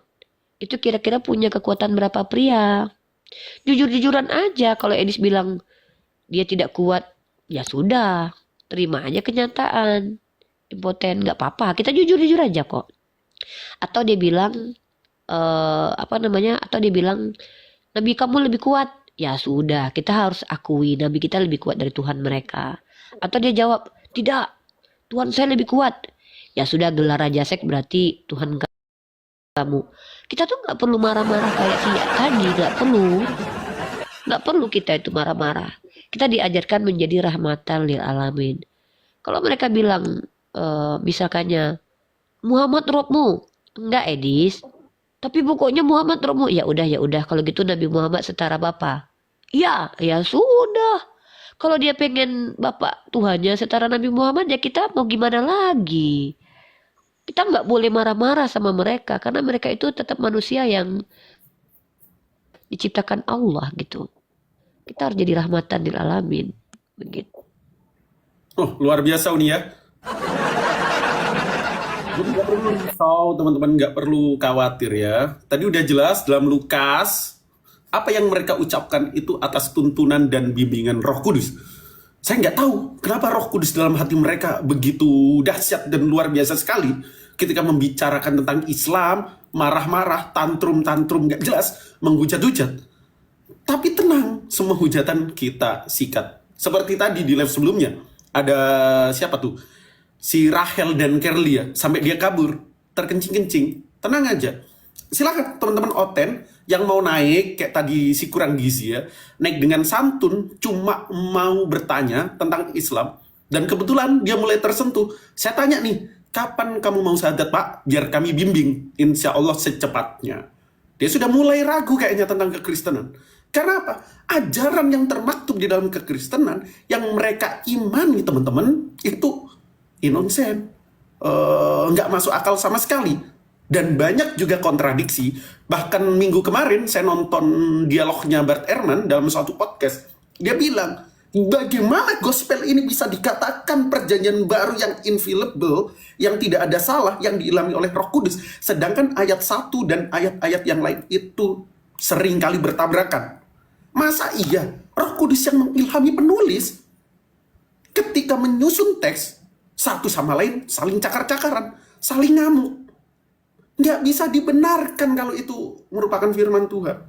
itu kira-kira punya kekuatan berapa pria? Jujur-jujuran aja. Kalau Edis bilang dia tidak kuat, ya sudah, terima aja kenyataan. Impoten, nggak apa-apa, kita jujur-jujur aja kok. Atau dia bilang, atau dia bilang, Nabi kamu lebih kuat. Ya sudah, kita harus akui Nabi kita lebih kuat dari Tuhan mereka. Atau dia jawab, tidak, Tuhan saya lebih kuat. Ya sudah, gelar raja sek berarti Tuhan kamu. Kita tuh nggak perlu marah-marah kayak Sia tadi, nggak perlu kita itu marah-marah. Kita diajarkan menjadi rahmatan lil alamin. Kalau mereka bilang misalkannya Muhammad Robmu, enggak Edis, tapi pokoknya Muhammad Robmu, ya udah kalau gitu Nabi Muhammad setara Bapa. Ya sudah. Kalau dia pengen Bapak Tuhannya setara Nabi Muhammad, ya kita mau gimana lagi? Kita nggak boleh marah-marah sama mereka karena mereka itu tetap manusia yang diciptakan Allah gitu. Kita harus jadi rahmatan lil alamin, begitu. Oh, luar biasa Uni ya. Jadi nggak perlu risau, teman-teman, nggak perlu khawatir ya. Tadi udah jelas dalam Lukas, apa yang mereka ucapkan itu atas tuntunan dan bimbingan Roh Kudus. Saya nggak tahu kenapa Roh Kudus dalam hati mereka begitu dahsyat dan luar biasa sekali ketika membicarakan tentang Islam, marah-marah, tantrum-tantrum nggak jelas, menghujat-hujat. Tapi tenang, semua hujatan kita sikat. Seperti tadi di live sebelumnya, ada siapa tuh? Si Rahel dan Kerlia, sampai dia kabur, terkencing-kencing. Tenang aja. Silakan teman-teman Oten yang mau naik, kayak tadi si kurang gizi ya, naik dengan santun, cuma mau bertanya tentang Islam. Dan kebetulan dia mulai tersentuh. Saya tanya nih, kapan kamu mau syahadat Pak? Biar kami bimbing, insya Allah secepatnya. Dia sudah mulai ragu kayaknya tentang kekristenan. Karena apa? Ajaran yang termaktub di dalam kekristenan yang mereka imani teman-teman itu inonsen, nggak masuk akal sama sekali, dan banyak juga kontradiksi. Bahkan minggu kemarin saya nonton dialognya Bart Ehrman dalam suatu podcast. Dia bilang, bagaimana gospel ini bisa dikatakan perjanjian baru yang infallible, yang tidak ada salah, yang diilhami oleh Roh Kudus, sedangkan ayat 1 dan ayat-ayat yang lain itu sering kali bertabrakan. Masa iya Roh Kudus yang mengilhami penulis ketika menyusun teks satu sama lain saling cakar-cakaran, saling ngamuk? Nggak bisa dibenarkan kalau itu merupakan firman Tuhan.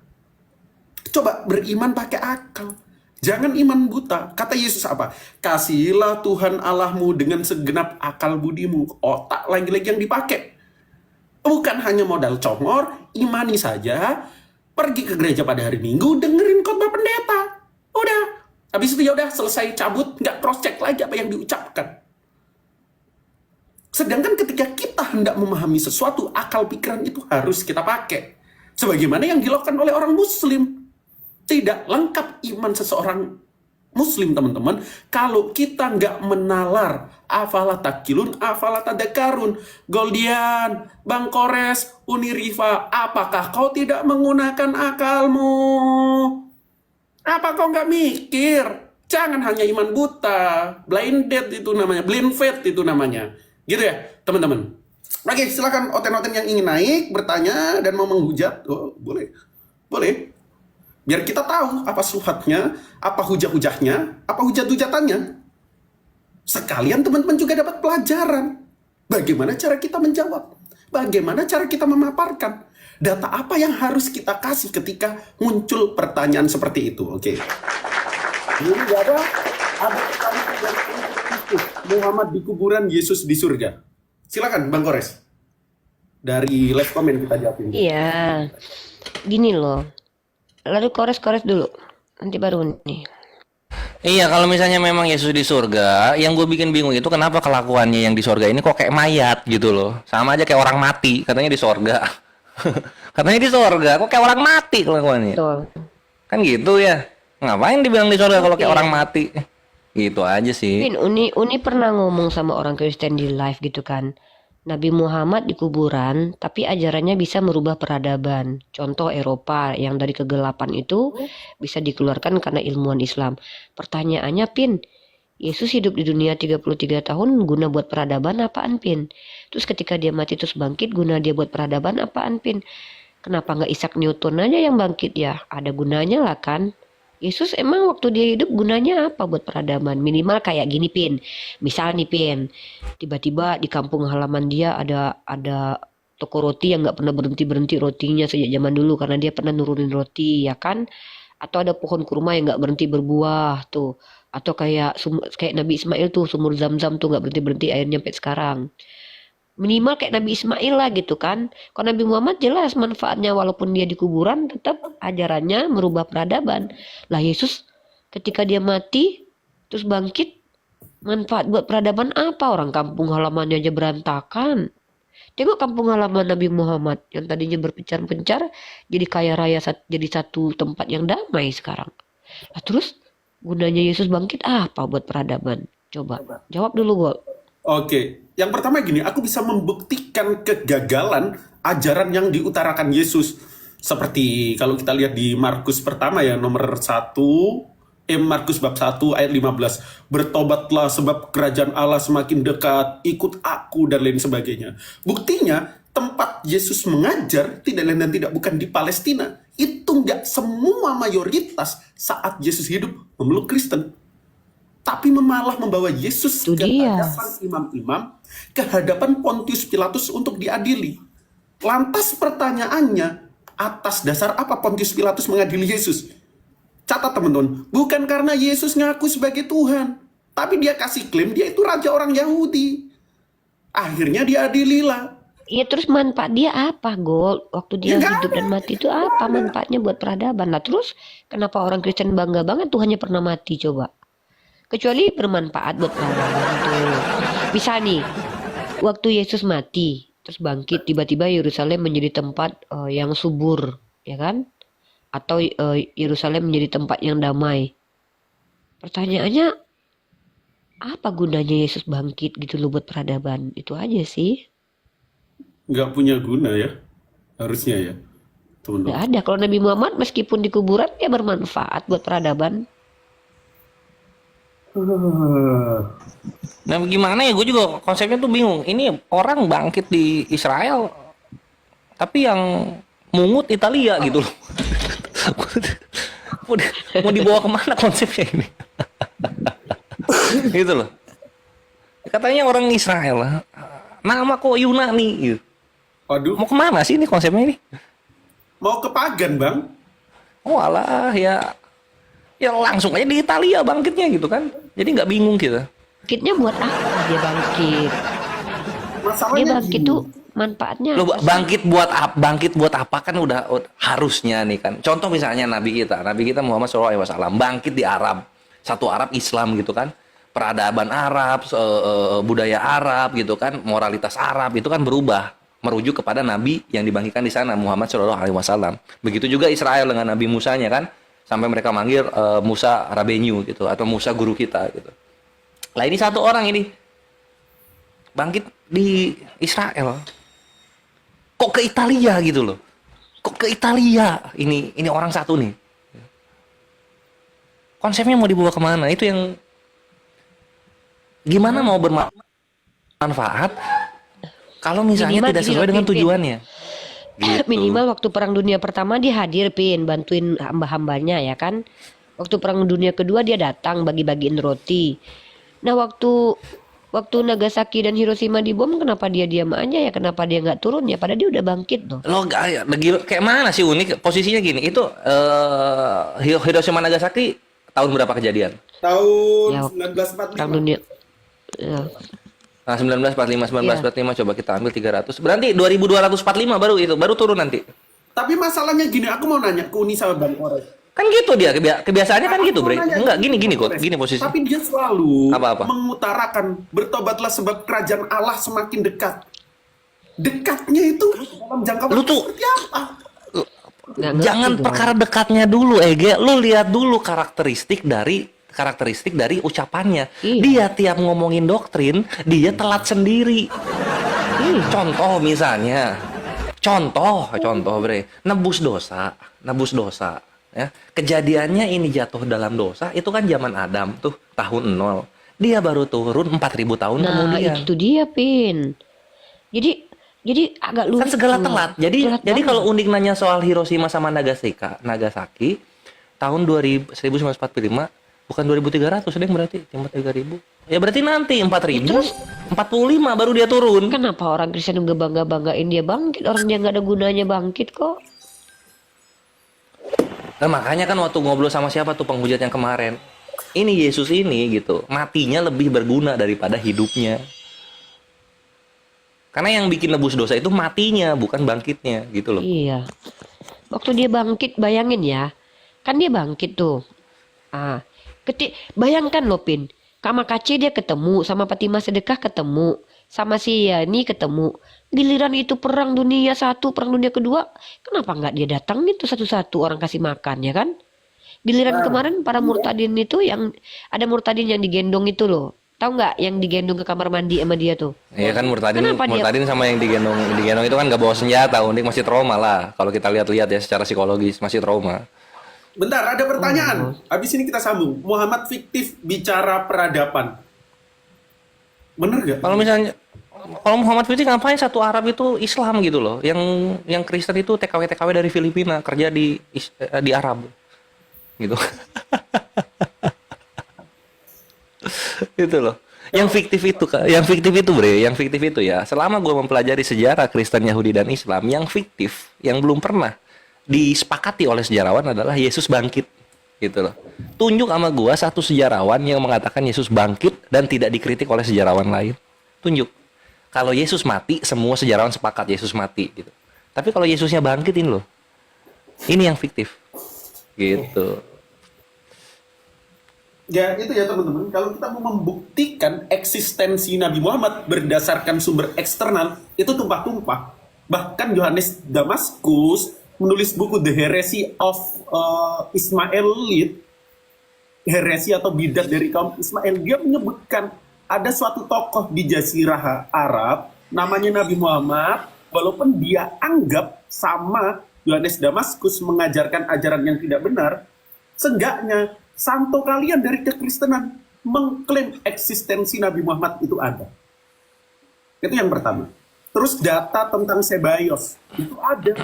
Coba beriman pakai akal. Jangan iman buta. Kata Yesus apa? Kasihilah Tuhan Allahmu dengan segenap akal budimu. Otak lagi-lagi yang dipakai. Bukan hanya modal congor, imani saja, pergi ke gereja pada hari Minggu, dengerin khotbah pendeta. Udah. Habis itu ya udah selesai cabut, nggak cross check lagi apa yang diucapkan. Sedangkan ketika kita hendak memahami sesuatu, akal pikiran itu harus kita pakai. Sebagaimana yang dilakukan oleh orang Muslim. Tidak lengkap iman seseorang Muslim, teman-teman, kalau kita nggak menalar afala takilun, afala tadakarun. Goldian, Bang Kores, Uniriva, apakah kau tidak menggunakan akalmu? Apa kau nggak mikir? Jangan hanya iman buta, blind date itu namanya, blind faith itu namanya. Gitu ya, teman-teman. Oke, silakan oten-oten yang ingin naik, bertanya, dan mau menghujat. Oh, boleh. Boleh. Biar kita tahu apa subhatnya, apa hujah-hujahnya, apa hujat-hujatannya. Sekalian teman-teman juga dapat pelajaran. Bagaimana cara kita menjawab? Bagaimana cara kita memaparkan? Data apa yang harus kita kasih ketika muncul pertanyaan seperti itu? Oke. Ini ada pertanyaan dari Kristus. Muhammad di kuburan, Yesus di surga. Silakan Bang Kores. Dari live comment kita jawabin. Iya, gini loh. Lalu kores dulu, nanti baru nih. Iya, kalau misalnya memang Yesus di surga, yang gue bikin bingung itu kenapa kelakuannya yang di surga ini kok kayak mayat gitu loh. Sama aja kayak orang mati, katanya di surga. Katanya di surga, kok kayak orang mati kelakuannya. Betul. Kan gitu ya. Ngapain dibilang di surga kalau kayak orang mati? Gitu aja sih. Pin, Uni pernah ngomong sama orang Kristen di live gitu kan. Nabi Muhammad di kuburan, tapi ajarannya bisa merubah peradaban. Contoh Eropa yang dari kegelapan itu bisa dikeluarkan karena ilmuwan Islam. Pertanyaannya, Pin, Yesus hidup di dunia 33 tahun guna buat peradaban apaan, Pin? Terus ketika dia mati terus bangkit, guna dia buat peradaban apaan, Pin? Kenapa nggak Isaac Newton aja yang bangkit ya? Ada gunanya lah kan? Yesus emang waktu dia hidup gunanya apa buat peradaban? Minimal kayak gini, Pin. Misal nih, Pin, tiba-tiba di kampung halaman dia ada toko roti yang nggak pernah berhenti rotinya sejak zaman dulu karena dia pernah nurunin roti, ya kan? Atau ada pohon kurma yang nggak berhenti berbuah tuh. Atau kayak Nabi Ismail tuh, sumur Zam-Zam tuh nggak berhenti airnya sampai sekarang. Minimal kayak Nabi Ismail lah gitu kan. Kalau Nabi Muhammad jelas manfaatnya, walaupun dia di kuburan tetap ajarannya merubah peradaban. Lah Yesus ketika dia mati terus bangkit, manfaat buat peradaban apa? Orang kampung halamannya aja berantakan. Tengok kampung halaman Nabi Muhammad yang tadinya berpencar-pencar jadi kaya raya, jadi satu tempat yang damai sekarang. Lah terus gunanya Yesus bangkit apa buat peradaban? Coba jawab dulu, Gol. Oke, yang pertama gini, aku bisa membuktikan kegagalan ajaran yang diutarakan Yesus. Seperti kalau kita lihat di Markus pertama ya, nomor 1, Markus bab 1 ayat 15. Bertobatlah sebab kerajaan Allah semakin dekat, ikut aku dan lain sebagainya. Buktinya, tempat Yesus mengajar tidak lain dan tidak bukan di Palestina. Itu nggak semua mayoritas saat Yesus hidup memeluk Kristen. Tapi malah membawa Yesus ke hadapan imam-imam, ke hadapan Pontius Pilatus untuk diadili. Lantas pertanyaannya, atas dasar apa Pontius Pilatus mengadili Yesus? Catat teman-teman, bukan karena Yesus ngaku sebagai Tuhan, tapi dia kasih klaim dia itu raja orang Yahudi. Akhirnya diadililah. Iya, terus manfaat dia apa, Gol? Waktu dia hidup dan mati itu apa manfaatnya buat peradaban? Nah terus kenapa orang Kristen bangga banget Tuhannya pernah mati, coba? Kecuali bermanfaat buat peradaban tuh. Bisa nih, waktu Yesus mati terus bangkit, tiba-tiba Yerusalem menjadi tempat yang subur, ya kan? atau Yerusalem menjadi tempat yang damai. Pertanyaannya, apa gunanya Yesus bangkit gitu loh buat peradaban? Itu aja sih. Nggak punya guna ya, harusnya ya, Nggak teman-teman. ada. Kalau Nabi Muhammad meskipun di kuburan dia bermanfaat buat peradaban. Nah gimana ya, gue juga konsepnya tuh bingung. Ini orang bangkit di Israel, tapi yang mungut Italia gitu loh. Mau dibawa kemana konsepnya ini? Gitu loh. Katanya orang Israel, nama kok Yunani gitu. Waduh, Mau kemana sih ini konsepnya ini? mau ke pagan bang? Oh alah ya, ya langsung aja di Italia bangkitnya gitu kan. Jadi nggak bingung kita. Bangkitnya buat apa dia bangkit? Dia Masalahnya bangkit gini. tuh manfaatnya Lo apa sih? bangkit buat apa kan udah harusnya nih kan. Contoh misalnya Nabi kita Muhammad SAW bangkit di Arab, satu Arab Islam gitu kan. Peradaban Arab, budaya Arab gitu kan, moralitas Arab itu kan berubah merujuk kepada Nabi yang dibangkitkan di sana Muhammad SAW. Begitu juga Israel dengan Nabi Musanya kan, sampai mereka manggil Musa Rabenu gitu atau Musa guru kita gitu. Lah ini satu orang ini bangkit di Israel. Kok ke Italia gitu loh? Kok ke Italia? Ini orang satu nih. Konsepnya mau dibawa kemana? Itu yang gimana mau bermanfaat kalau misalnya Minimal tidak gini sesuai loh, dengan Pin. tujuannya. Gitu. Minimal waktu Perang Dunia Pertama dia hadir, Pin, bantuin hamba-hambanya ya kan. Waktu Perang Dunia Kedua dia datang bagi-bagiin roti. Nah waktu Nagasaki dan Hiroshima dibom, kenapa dia diam aja ya? Kenapa dia nggak turun ya? Padahal dia udah bangkit loh. Lo kayak mana sih unik posisinya gini? Itu Hiroshima Nagasaki tahun berapa kejadian? Tahun Ya, 1945. Perang Dunia. Ya. Nah, 1945 coba kita ambil 300. Berarti 2245 baru turun nanti. Tapi masalahnya gini, aku mau nanya ke Uni sama Bang Ores. Kan gitu dia kebiasaannya kan Aku gitu, mau Bre. nanya Enggak ke gini Bang kok, Ores. gini posisi. Tapi dia selalu Apa-apa? mengutarakan bertobatlah sebab kerajaan Allah semakin dekat. Dekatnya itu dalam jangka Lu waktu tuh seperti apa? Nggak ngerti jangan gua. perkara dekatnya dulu, Ege. Lu lihat dulu karakteristik dari ucapannya. Iya. Dia tiap ngomongin doktrin, dia telat sendiri. Contoh misalnya, contoh Bre, nebus dosa, ya. Kejadiannya ini jatuh dalam dosa, itu kan zaman Adam tuh, tahun 0. Dia baru turun 4.000 tahun Nah kemudian. itu dia, Pin. Jadi agak lucu. Kan segala telat. Jadi Telat jadi banget. kalau unik nanya soal Hiroshima sama Nagasaki tahun 1945 bukan 2300 deh berarti, cuma 3000. Ya berarti nanti 4000, 45 baru dia turun. Kenapa orang Kristen juga bangga-banggain dia bangkit? Orang dia nggak ada gunanya bangkit kok. Nah, makanya kan waktu ngobrol sama siapa tuh penghujat yang kemarin. Ini Yesus ini gitu, matinya lebih berguna daripada hidupnya. Karena yang bikin nebus dosa itu matinya, bukan bangkitnya gitu loh. Iya. Waktu dia bangkit, bayangin ya. Kan dia bangkit tuh. Bayangkan loh, Pin. Sama Kace dia ketemu, sama Fatimah Sedekah ketemu, sama si Yani ketemu. Giliran itu Perang Dunia 1, Perang Dunia Kedua, kenapa nggak dia datangin tuh satu-satu orang kasih makan ya kan? Giliran kemarin para murtadin itu yang ada murtadin yang digendong itu loh. Tahu nggak yang digendong ke kamar mandi sama dia tuh? Iya kan Kenapa dia- murtadin sama yang digendong itu kan nggak bawa senjata, unik masih trauma lah. Kalau kita lihat-lihat ya secara psikologis masih trauma. Bentar, ada pertanyaan. Habis ini kita sambung. Muhammad fiktif bicara peradaban. Bener gak? Kalau Muhammad Fitri ngapain satu Arab itu Islam gitu loh. Yang Kristen itu TKW dari Filipina kerja di Arab. Gitu. Itu loh. Yang fiktif itu Bre, yang fiktif itu ya. Selama gue mempelajari sejarah Kristen, Yahudi dan Islam, yang fiktif, yang belum pernah disepakati oleh sejarawan adalah Yesus bangkit. Gitu loh. Tunjuk sama gue satu sejarawan yang mengatakan Yesus bangkit dan tidak dikritik oleh sejarawan lain. Tunjuk. Kalau Yesus mati, semua sejarawan sepakat Yesus mati gitu. Tapi kalau Yesusnya bangkitin loh. Ini yang fiktif. Gitu. Ya itu ya teman-teman. Kalau kita mau membuktikan eksistensi Nabi Muhammad berdasarkan sumber eksternal, itu tumpah-tumpah. Bahkan Yohanes Damaskus menulis buku The Heresy of Ismailite, heresi atau bidat dari kaum Ismail, dia menyebutkan ada suatu tokoh di Jazirah Arab namanya Nabi Muhammad, walaupun dia anggap sama Yohanes Damaskus mengajarkan ajaran yang tidak benar, seenggaknya santo kalian dari kekristenan mengklaim eksistensi Nabi Muhammad itu ada. Itu yang pertama. Terus data tentang Sebayos itu ada.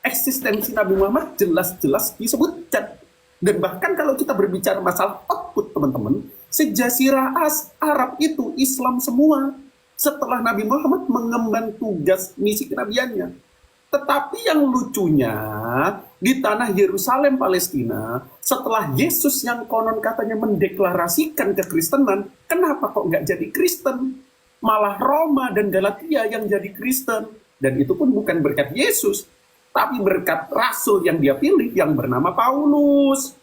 Eksistensi Nabi Muhammad jelas-jelas disebutkan. Dan bahkan kalau kita berbicara masalah output, teman-teman, sejazirah Arab itu Islam semua setelah Nabi Muhammad mengemban tugas misi kenabiannya. Tetapi yang lucunya, di tanah Yerusalem, Palestina, setelah Yesus yang konon katanya mendeklarasikan kekristenan, kenapa kok nggak jadi Kristen? Malah Roma dan Galatia yang jadi Kristen. Dan itu pun bukan berkat Yesus, tapi berkat rasul yang dia pilih yang bernama Paulus.